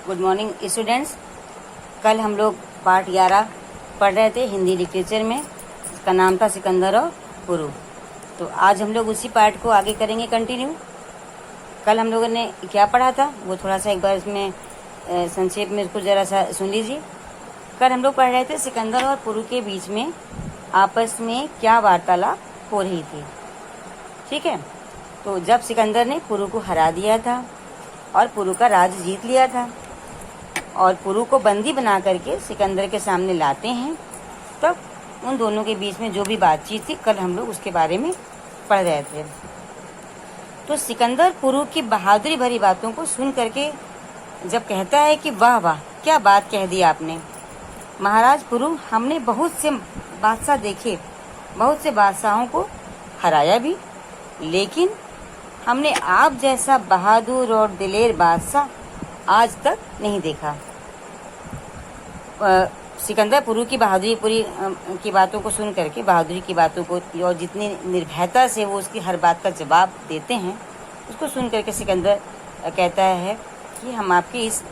Good morning students. कल हम लोग पार्ट 11 पढ़ रहे थे हिंदी लिटरेचर में, इसका नाम था सिकंदर और पुरु। तो आज हम लोग उसी पार्ट को आगे करेंगे कंटिन्यू। कल हम लोगों ने क्या पढ़ा था वो थोड़ा सा एक बार इसमें संक्षेप में इसको ज़रा सा सुन लीजिए। कल हम लोग पढ़ रहे थे सिकंदर और पुरु के बीच में आपस में क्या वार्तालाप हो रही थी। ठीक है, तो जब सिकंदर ने पुरु को हरा दिया था और पुरु का राज जीत लिया था और पुरु को बंदी बना करके सिकंदर के सामने लाते हैं, तब उन दोनों के बीच में जो भी बातचीत थी कल हम लोग उसके बारे में पढ़ रहे थे। तो सिकंदर पुरु की बहादुरी भरी बातों को सुन करके जब कहता है कि वाह वाह क्या बात कह दी आपने महाराज पुरु, हमने बहुत से बादशाह देखे, बहुत से बादशाहों को हराया भी, लेकिन हमने आप जैसा बहादुर और दिलेर बादशाह आज तक नहीं देखा। सिकंदर पुरु की बहादुरी पूरी की बातों को सुन करके, बहादुरी की बातों को और जितनी निर्भयता से वो उसकी हर बात का जवाब देते हैं, उसको सुन करके सिकंदर कहता है कि हम आपकी इस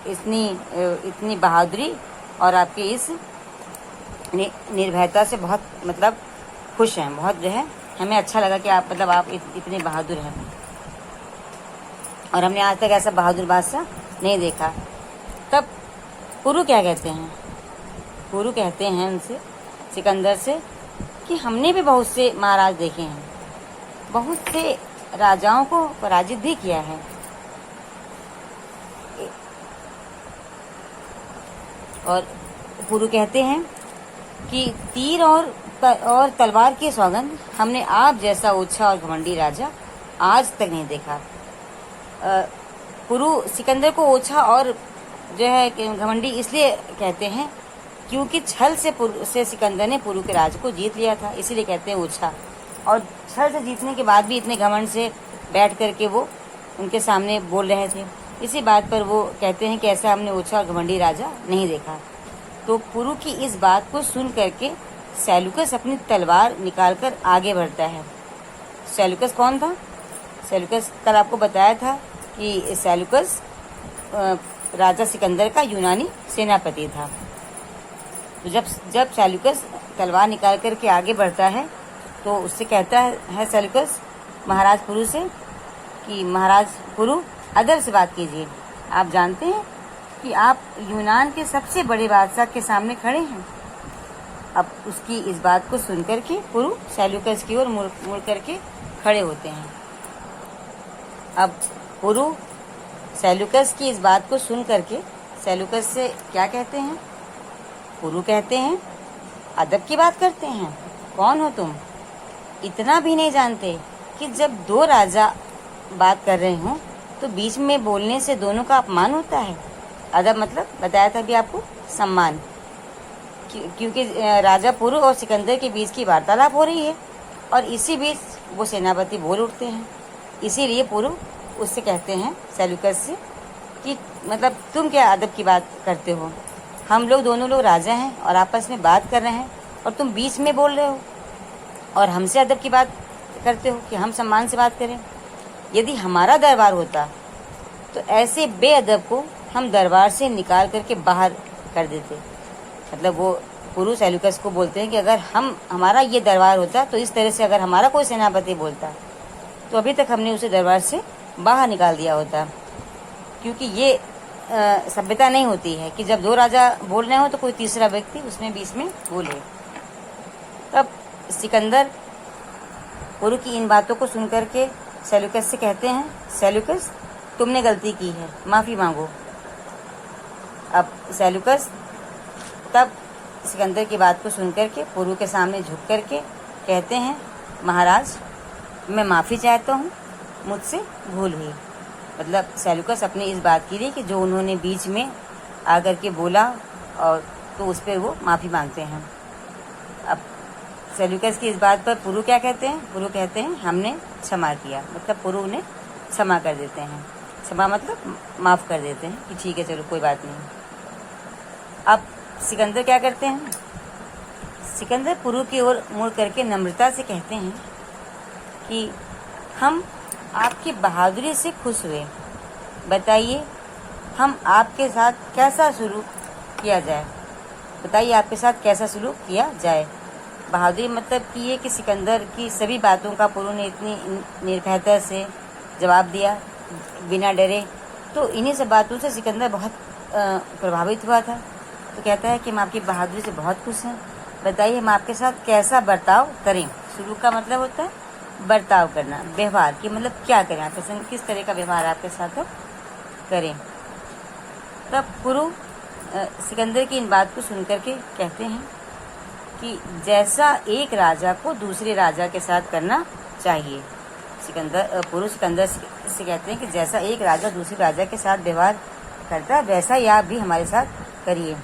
इतनी बहादुरी और आपकी इस निर्भयता से बहुत खुश हैं, बहुत जो है हमें अच्छा लगा कि आप आप इतने बहादुर हैं और हमने आज तक ऐसा बहादुर बादशाह नहीं देखा। तब पुरु क्या कहते हैं? पुरु कहते हैं उनसे, सिकंदर से, कि हमने भी बहुत से महाराज देखे हैं, बहुत से राजाओं को पराजित भी किया है, और पुरु कहते हैं कि तीर और तलवार की सौगंध हमने आप जैसा ओछा और घमंडी राजा आज तक नहीं देखा। पुरु सिकंदर को ओछा और जो है घमंडी इसलिए कहते हैं क्योंकि छल से सिकंदर ने पुरु के राज को जीत लिया था, इसीलिए कहते हैं ओछा। और छल से जीतने के बाद भी इतने घमंड से बैठ करके वो उनके सामने बोल रहे थे, इसी बात पर वो कहते हैं कि ऐसा हमने ओछा और घमंडी राजा नहीं देखा। तो पुरु की इस बात को सुन करके सेल्यूकस अपनी तलवार निकालकर आगे बढ़ता है। सेल्यूकस कौन था? सेल्यूकस कल आपको बताया था कि सेल्यूकस राजा सिकंदर का यूनानी सेनापति था। तो जब सेल्यूकस तलवार निकाल करके आगे बढ़ता है तो उससे कहता है सेल्यूकस महाराज पुरु से कि महाराज पुरु अदब से बात कीजिए, आप जानते हैं कि आप यूनान के सबसे बड़े बादशाह के सामने खड़े हैं। अब उसकी इस बात को सुन करके पुरु सेल्यूकस की ओर मुड़ करके खड़े होते हैं। अब पुरु सेल्यूकस की इस बात को सुन करके सेल्यूकस से क्या कहते हैं? पुरु कहते हैं अदब की बात करते हैं, कौन हो तुम? इतना भी नहीं जानते कि जब दो राजा बात कर रहे हों तो बीच में बोलने से दोनों का अपमान होता है। अदब मतलब बताया था अभी आपको, सम्मान, क्योंकि राजा पुरु और सिकंदर के बीच की वार्तालाप हो रही है और इसी बीच वो सेनापति बोल उठते हैं। इसीलिए पुरु उससे कहते हैं सेल्यूकस से कि तुम क्या अदब की बात करते हो? हम लोग दोनों लोग राजा हैं और आपस में बात कर रहे हैं और तुम बीच में बोल रहे हो और हमसे अदब की बात करते हो कि हम सम्मान से बात करें। यदि हमारा दरबार होता तो ऐसे बेअदब को हम दरबार से निकाल करके बाहर कर देते। वो पुरु सेल्यूकस को बोलते हैं कि अगर हमारा ये दरबार होता तो इस तरह से अगर हमारा कोई सेनापति बोलता तो अभी तक हमने उसे दरबार से बाहर निकाल दिया होता, क्योंकि ये सभ्यता नहीं होती है कि जब दो राजा बोल रहे हो तो कोई तीसरा व्यक्ति उसमें बीच में बोले। तब सिकंदर पुरु की इन बातों को सुन करके सेल्यूकस से कहते हैं, सेल्यूकस तुमने गलती की है, माफ़ी मांगो। अब सेल्यूकस तब सिकंदर की बात को सुन करके पुरु के सामने झुक करके कहते हैं, महाराज मैं माफ़ी चाहता हूँ, मुझसे भूल हुई। सेल्यूकस अपनी इस बात के लिए कि जो उन्होंने बीच में आकर के बोला और तो उस पर वो माफ़ी मांगते हैं। अब सेल्यूकस की इस बात पर पुरु क्या कहते हैं? पुरु कहते हैं हमने क्षमा किया, पुरु उन्हें क्षमा कर देते हैं। क्षमा माफ़ कर देते हैं कि ठीक है चलो कोई बात नहीं। अब सिकंदर क्या करते हैं? सिकंदर पुरु की ओर मुड़ करके नम्रता से कहते हैं कि हम आपकी बहादुरी से खुश हुए, बताइए हम आपके साथ कैसा सलूक किया जाए, बताइए आपके साथ कैसा सलूक किया जाए। बहादुरी मतलब कि ये कि सिकंदर की सभी बातों का पुरु ने इतनी निर्भयता से जवाब दिया, बिना डरे। तो इन्हीं सब बातों से सिकंदर बहुत प्रभावित हुआ था। तो कहता है कि हम आपकी बहादुरी से बहुत खुश हैं, बताइए हम आपके साथ कैसा बर्ताव करें। सलूक का मतलब होता है बर्ताव करना, व्यवहार की मतलब क्या करें, आपके संग किस तरह का व्यवहार आपके साथ करें। तब पुरु सिकंदर की इन बात को सुनकर के कहते हैं कि जैसा एक राजा को दूसरे राजा के साथ करना चाहिए। पुरु सिकंदर से कहते हैं कि जैसा एक राजा दूसरे राजा के साथ व्यवहार करता है वैसा ही आप भी हमारे साथ करिए।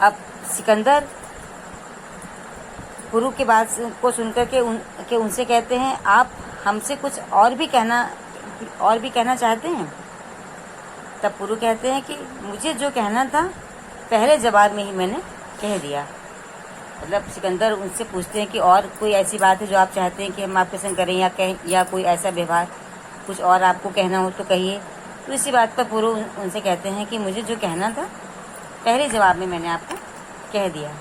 अब सिकंदर पुरु की बात को सुनकर के उनसे कहते हैं आप हमसे कुछ और भी कहना चाहते हैं। तब पुरु कहते हैं कि मुझे जो कहना था पहले जवाब में ही मैंने कह दिया। मतलब सिकंदर उनसे पूछते हैं कि और कोई ऐसी बात है जो आप चाहते हैं कि हम आपके संग करें या कोई ऐसा व्यवहार कुछ और आपको कहना हो तो कहिए। तो इसी बात पर पुरु उनसे कहते हैं कि मुझे जो कहना था पहले जवाब में मैंने आपको कह दिया।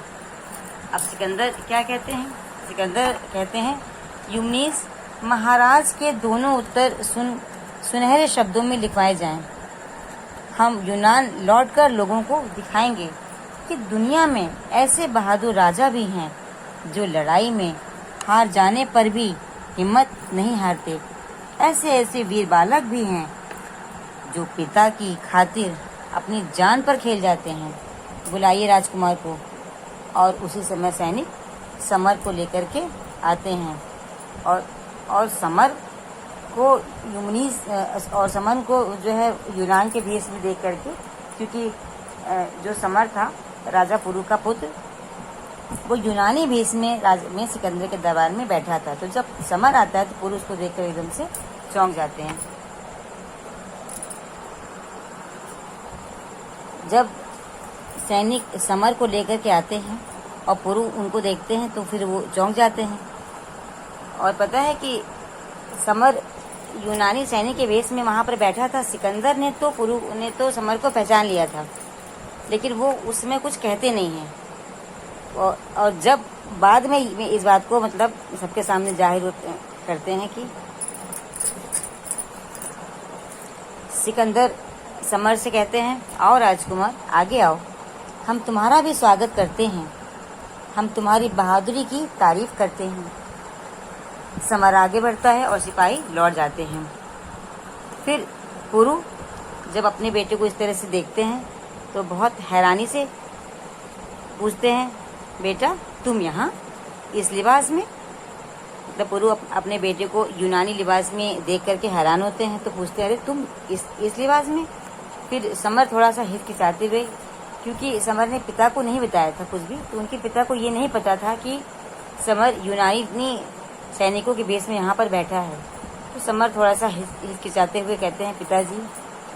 अब सिकंदर क्या कहते हैं, सिकंदर कहते हैं यूमनीस महाराज के दोनों उत्तर सुनहरे शब्दों में लिखवाए जाएं। हम यूनान लौटकर लोगों को दिखाएंगे कि दुनिया में ऐसे बहादुर राजा भी हैं जो लड़ाई में हार जाने पर भी हिम्मत नहीं हारते। ऐसे ऐसे वीर बालक भी हैं जो पिता की खातिर अपनी जान पर खेल जाते हैं। बुलाइए राजकुमार को। और उसी समय सैनिक समर को लेकर के आते हैं और समर को यूमनीस और समर को जो है यूनान के भेष में देख करके, क्योंकि जो समर था राजा पुरु का पुत्र वो यूनानी भेष में सिकंदर के दरबार में बैठा था। तो जब समर आता है तो पुरु उसको देखकर एकदम से चौंक जाते हैं। जब सैनिक समर को लेकर के आते हैं और पुरु उनको देखते हैं तो फिर वो चौंक जाते हैं। और पता है कि समर यूनानी सैनिक के वेश में वहाँ पर बैठा था। सिकंदर ने तो पुरु ने तो समर को पहचान लिया था, लेकिन वो उसमें कुछ कहते नहीं हैं। और जब बाद में इस बात को मतलब सबके सामने जाहिर करते हैं कि सिकंदर समर से कहते हैं आओ राजकुमार आगे आओ, हम तुम्हारा भी स्वागत करते हैं, हम तुम्हारी बहादुरी की तारीफ करते हैं। समर आगे बढ़ता है और सिपाही लौट जाते हैं। फिर पुरु जब अपने बेटे को इस तरह से देखते हैं तो बहुत हैरानी से पूछते हैं बेटा तुम यहाँ इस लिबास में। मतलब पुरु अपने बेटे को यूनानी लिबास में देख करके हैरान होते हैं तो पूछते हैं अरे तुम इस लिबास में। फिर समर थोड़ा सा हिचकिचाते हुए, क्योंकि समर ने पिता को नहीं बताया था कुछ भी, तो उनके पिता को ये नहीं पता था कि समर यूनानी सैनिकों के बेस में यहाँ पर बैठा है। तो समर थोड़ा सा हिचकिचाते हुए कहते हैं पिताजी,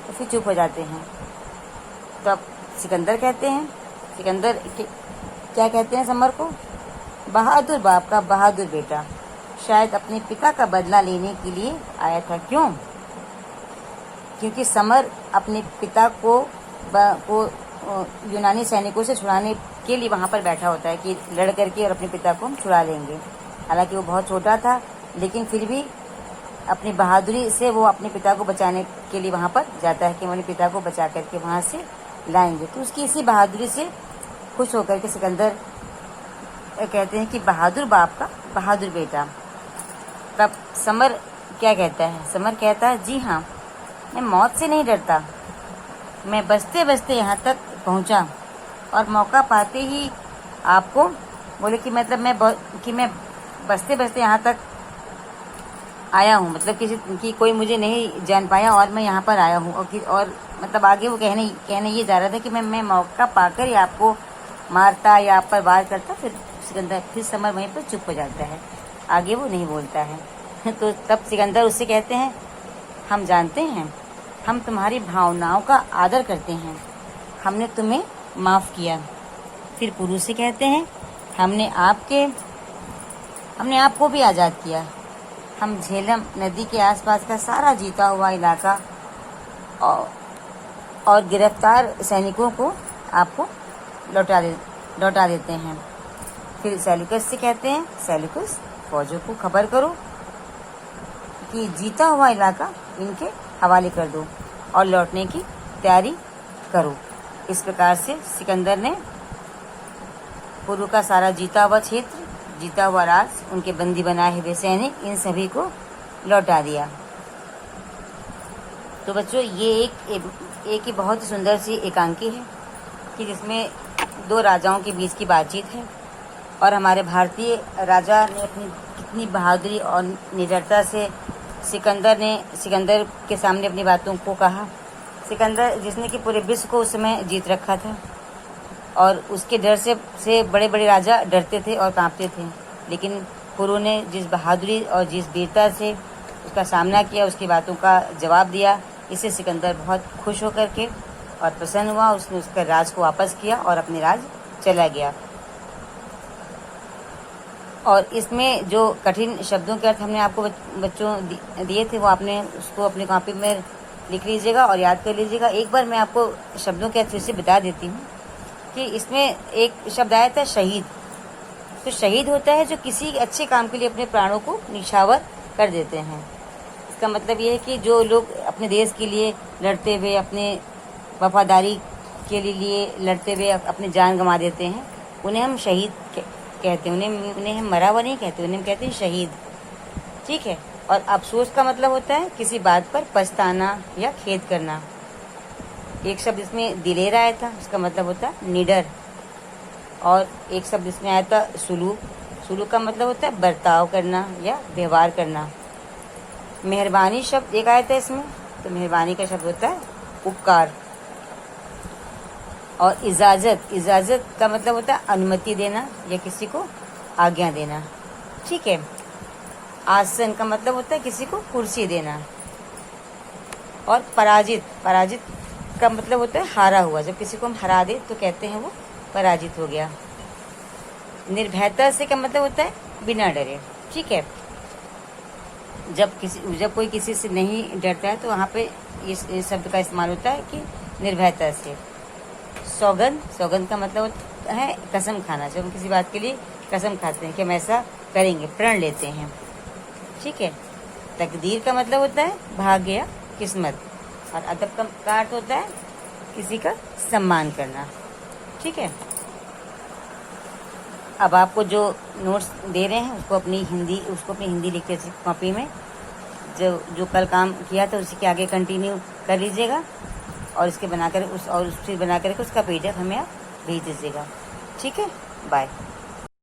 तो फिर चुप हो जाते हैं। तो अब सिकंदर कहते हैं, सिकंदर क्या कहते हैं समर को, बहादुर बाप का बहादुर बेटा शायद अपने पिता का बदला लेने के लिए आया था। क्यों? क्योंकि समर अपने पिता को यूनानी सैनिकों से छुड़ाने के लिए वहाँ पर बैठा होता है कि लड़ करके और अपने पिता को हम छुड़ा लेंगे। हालांकि वो बहुत छोटा था, लेकिन फिर भी अपनी बहादुरी से वो अपने पिता को बचाने के लिए वहाँ पर जाता है कि वो अपने पिता को बचा करके वहाँ से लाएंगे। तो उसकी इसी बहादुरी से खुश होकर के सिकंदर कहते हैं कि बहादुर बाप का बहादुर बेटा। तब समर क्या कहता है, समर कहता है जी हाँ, मैं मौत से नहीं डरता, मैं बचते बचते यहाँ तक पहुँचा और मौका पाते ही आपको बोले कि मतलब मैं बचते बचते यहाँ तक आया हूँ, मतलब किसी की कोई मुझे नहीं जान पाया और मैं यहाँ पर आया हूँ। और मतलब आगे वो कहने ये जा रहा था कि मैं मौका पाकर ही आपको मारता या आप पर वार करता। फिर समर वहीं पर चुप हो जाता है, आगे वो नहीं बोलता है। तो तब सिकंदर उससे कहते हैं हम जानते हैं, हम तुम्हारी भावनाओं का आदर करते हैं, हमने तुम्हें माफ़ किया। फिर पुरु से कहते हैं हमने आपको भी आज़ाद किया। हम झेलम नदी के आसपास का सारा जीता हुआ इलाका और गिरफ्तार सैनिकों को आपको लौटा देते हैं। फिर सेल्यूकस से कहते हैं, सेल्यूकस फौजों को खबर करो कि जीता हुआ इलाका इनके हवाले कर दो और लौटने की तैयारी करो। इस प्रकार से सिकंदर ने पुरु का सारा जीता हुआ क्षेत्र, जीता हुआ राज, उनके बंदी बनाए हुए सैनिक, इन सभी को लौटा दिया। तो बच्चों, ये एक ही बहुत ही सुंदर सी एकांकी है कि जिसमें दो राजाओं के बीच की बातचीत है और हमारे भारतीय राजा ने अपनी कितनी बहादुरी और निडरता से सिकंदर के सामने अपनी बातों को कहा। सिकंदर जिसने कि पूरे विश्व को उस समय जीत रखा था और उसके डर से बड़े बड़े राजा डरते थे और कांपते थे, लेकिन पुरु ने जिस बहादुरी और जिस वीरता से उसका सामना किया, उसकी बातों का जवाब दिया, इससे सिकंदर बहुत खुश होकर के और प्रसन्न हुआ। उसने उसका राज को वापस किया और अपने राज चला गया। और इसमें जो कठिन शब्दों के अर्थ हमने आपको बच्चों दिए थे, वो आपने उसको अपनी कॉपी में लिख लीजिएगा और याद कर लीजिएगा। एक बार मैं आपको शब्दों के अर्थ फिर से बता देती हूँ कि इसमें एक शब्द आया था शहीद। तो शहीद होता है जो किसी अच्छे काम के लिए अपने प्राणों को निछावर कर देते हैं। इसका मतलब ये है कि जो लोग अपने देश के लिए लड़ते हुए, अपने वफादारी के लिए लड़ते हुए अपनी जान गंवा देते हैं, उन्हें हम शहीद कहते हैं। उन्हें हम मरा हुआ नहीं कहते, उन्हें हम कहते हैं शहीद। ठीक है। और अफसोस का मतलब होता है किसी बात पर पछताना या खेद करना। एक शब्द इसमें दिलेर आया था, उसका मतलब होता है निडर। और एक शब्द इसमें आया था सुलूक। सुलूक का मतलब होता है बर्ताव करना या व्यवहार करना। मेहरबानी शब्द एक आया था इसमें, तो मेहरबानी का शब्द होता है उपकार। और इजाज़त का मतलब होता है अनुमति देना या किसी को आज्ञा देना। ठीक है। आसन का मतलब होता है किसी को कुर्सी देना। और पराजित का मतलब होता है हारा हुआ। जब किसी को हम हरा दे तो कहते हैं वो पराजित हो गया। निर्भयता से का मतलब होता है बिना डरे। ठीक है। जब कोई किसी से नहीं डरता है तो वहाँ पे इस शब्द का इस्तेमाल होता है कि निर्भयता से। सौगंध का मतलब होता है कसम खाना। जब हम किसी बात के लिए कसम खाते हैं कि हम ऐसा करेंगे, प्रण लेते हैं। ठीक है। तकदीर का मतलब होता है भाग्य या किस्मत। और अदब का अर्थ होता है किसी का सम्मान करना। ठीक है। अब आपको जो नोट्स दे रहे हैं उसको अपनी हिंदी लिख के कॉपी में जो कल काम किया था उसी के आगे कंटिन्यू कर लीजिएगा और उसके बनाकर उसका PDF हमें आप भेज दीजिएगा। ठीक है। बाय।